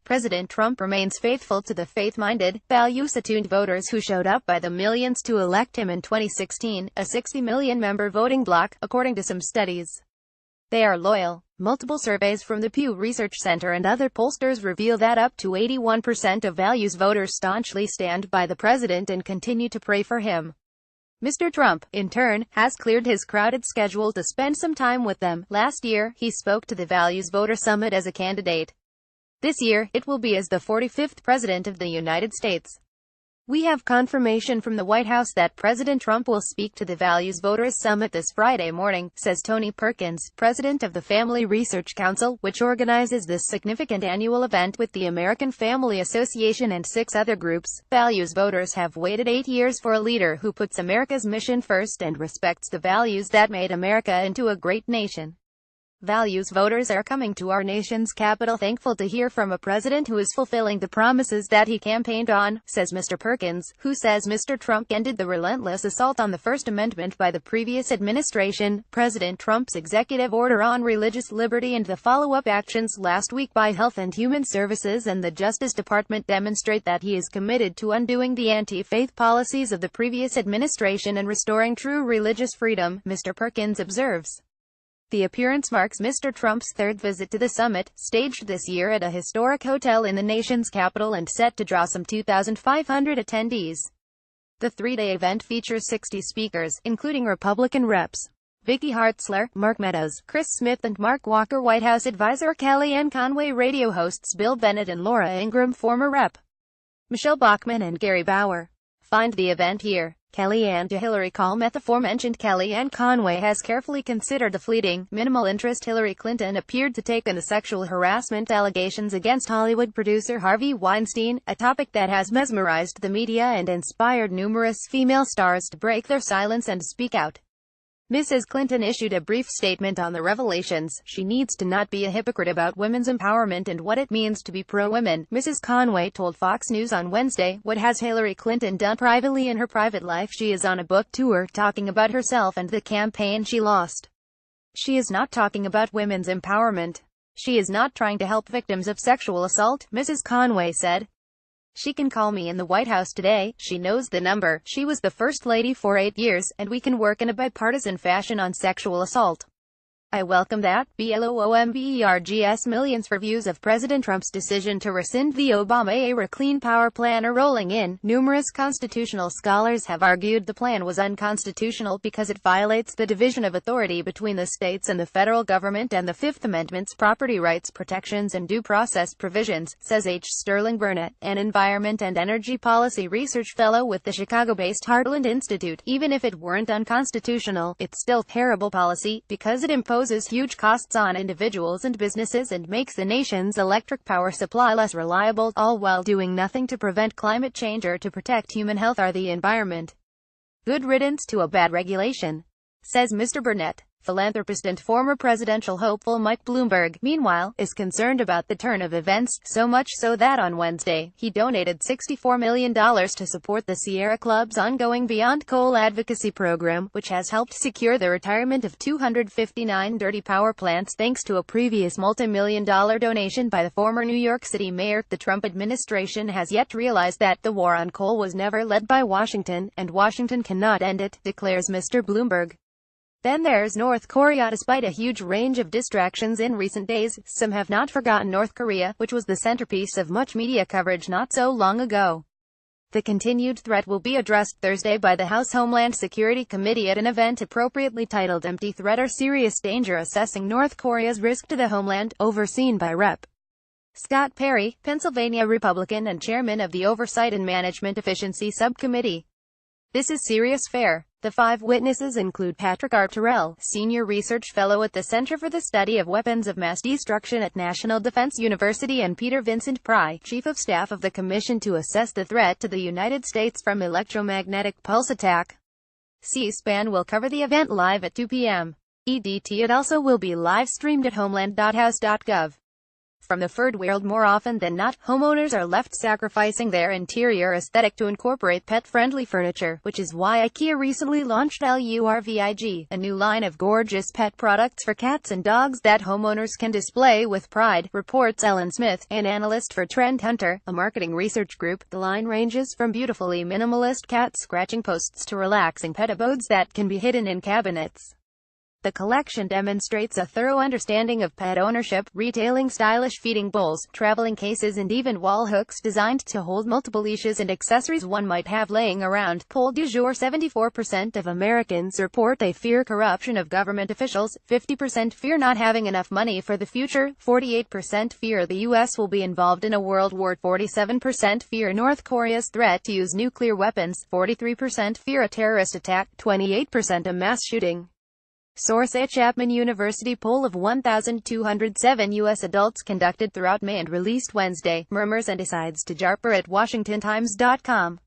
President Trump remains faithful to the faith-minded, values-attuned voters who showed up by the millions to elect him in 2016, a 60 million-member voting bloc, according to some studies. They are loyal. Multiple surveys from the Pew Research Center and other pollsters reveal that up to 81% of values voters staunchly stand by the president and continue to pray for him. Mr. Trump, in turn, has cleared his crowded schedule to spend some time with them. Last year, he spoke to the Values Voter Summit as a candidate. This year, it will be as the 45th President of the United States. We have confirmation from the White House that President Trump will speak to the Values Voters Summit this Friday morning, says Tony Perkins, president of the Family Research Council, which organizes this significant annual event with the American Family Association and 6 other groups. Values voters have waited 8 years for a leader who puts America's mission first and respects the values that made America into a great nation. Values voters are coming to our nation's capital thankful to hear from a president who is fulfilling the promises that he campaigned on, says Mr. Perkins, who says Mr. Trump ended the relentless assault on the First Amendment by the previous administration. President Trump's executive order on religious liberty and the follow-up actions last week by Health and Human Services and the Justice Department demonstrate that he is committed to undoing the anti-faith policies of the previous administration and restoring true religious freedom, Mr. Perkins observes. The appearance marks Mr. Trump's 3rd visit to the summit, staged this year at a historic hotel in the nation's capital and set to draw some 2,500 attendees. The 3-day event features 60 speakers, including Republican reps Vicky Hartzler, Mark Meadows, Chris Smith and Mark Walker, White House advisor Kellyanne Conway, radio hosts Bill Bennett and Laura Ingraham, former Rep. Michelle Bachmann and Gary Bauer. Find the event here. Kellyanne to Hillary call. The aforementioned Kellyanne Conway has carefully considered the fleeting, minimal interest Hillary Clinton appeared to take in the sexual harassment allegations against Hollywood producer Harvey Weinstein, a topic that has mesmerized the media and inspired numerous female stars to break their silence and speak out. Mrs. Clinton issued a brief statement on the revelations. She needs to not be a hypocrite about women's empowerment and what it means to be pro-women, Mrs. Conway told Fox News on Wednesday. What has Hillary Clinton done privately in her private life? She is on a book tour talking about herself and the campaign she lost. She is not talking about women's empowerment. She is not trying to help victims of sexual assault, Mrs. Conway said. She can call me in the White House today. She knows the number. She was the First Lady for 8 years, and we can work in a bipartisan fashion on sexual assault. I welcome that. BLOOMBERGS. Millions for views of President Trump's decision to rescind the Obama-era Clean Power Plan are rolling in. Numerous constitutional scholars have argued the plan was unconstitutional because it violates the division of authority between the states and the federal government and the Fifth Amendment's property rights protections and due process provisions, says H. Sterling Burnett, an environment and energy policy research fellow with the Chicago-based Heartland Institute. Even if it weren't unconstitutional, it's still terrible policy, because it imposes huge costs on individuals and businesses and makes the nation's electric power supply less reliable, all while doing nothing to prevent climate change or to protect human health or the environment. Good riddance to a bad regulation, says Mr. Burnett. Philanthropist and former presidential hopeful Mike Bloomberg, meanwhile, is concerned about the turn of events, so much so that on Wednesday, he donated $64 million to support the Sierra Club's ongoing Beyond Coal advocacy program, which has helped secure the retirement of 259 dirty power plants thanks to a previous multi-million-dollar donation by the former New York City mayor. The Trump administration has yet to realize that the war on coal was never led by Washington, and Washington cannot end it, declares Mr. Bloomberg. Then there's North Korea. Despite a huge range of distractions in recent days, some have not forgotten North Korea, which was the centerpiece of much media coverage not so long ago. The continued threat will be addressed Thursday by the House Homeland Security Committee at an event appropriately titled Empty Threat or Serious Danger, assessing North Korea's risk to the homeland, overseen by Rep. Scott Perry, Pennsylvania Republican and chairman of the Oversight and Management Efficiency Subcommittee. This is serious fare. The 5 witnesses include Patrick R. Terrell, senior research fellow at the Center for the Study of Weapons of Mass Destruction at National Defense University, and Peter Vincent Pry, chief of staff of the Commission to Assess the Threat to the United States from Electromagnetic Pulse Attack. C-SPAN will cover the event live at 2 p.m. EDT. It also will be live streamed at homeland.house.gov. from the third world. More often than not, homeowners are left sacrificing their interior aesthetic to incorporate pet-friendly furniture, which is why IKEA recently launched LURVIG, a new line of gorgeous pet products for cats and dogs that homeowners can display with pride, reports Ellen Smith, an analyst for Trend Hunter, a marketing research group. The line ranges from beautifully minimalist cat scratching posts to relaxing pet abodes that can be hidden in cabinets. The collection demonstrates a thorough understanding of pet ownership, retailing stylish feeding bowls, traveling cases, and even wall hooks designed to hold multiple leashes and accessories one might have laying around. Poll du jour: 74% of Americans report they fear corruption of government officials, 50% fear not having enough money for the future, 48% fear the U.S. will be involved in a world war, 47% fear North Korea's threat to use nuclear weapons, 43% fear a terrorist attack, 28% a mass shooting. Source: a Chapman University poll of 1,207 U.S. adults conducted throughout May and released Wednesday. Murmurs and asides to Jarper at WashingtonTimes.com.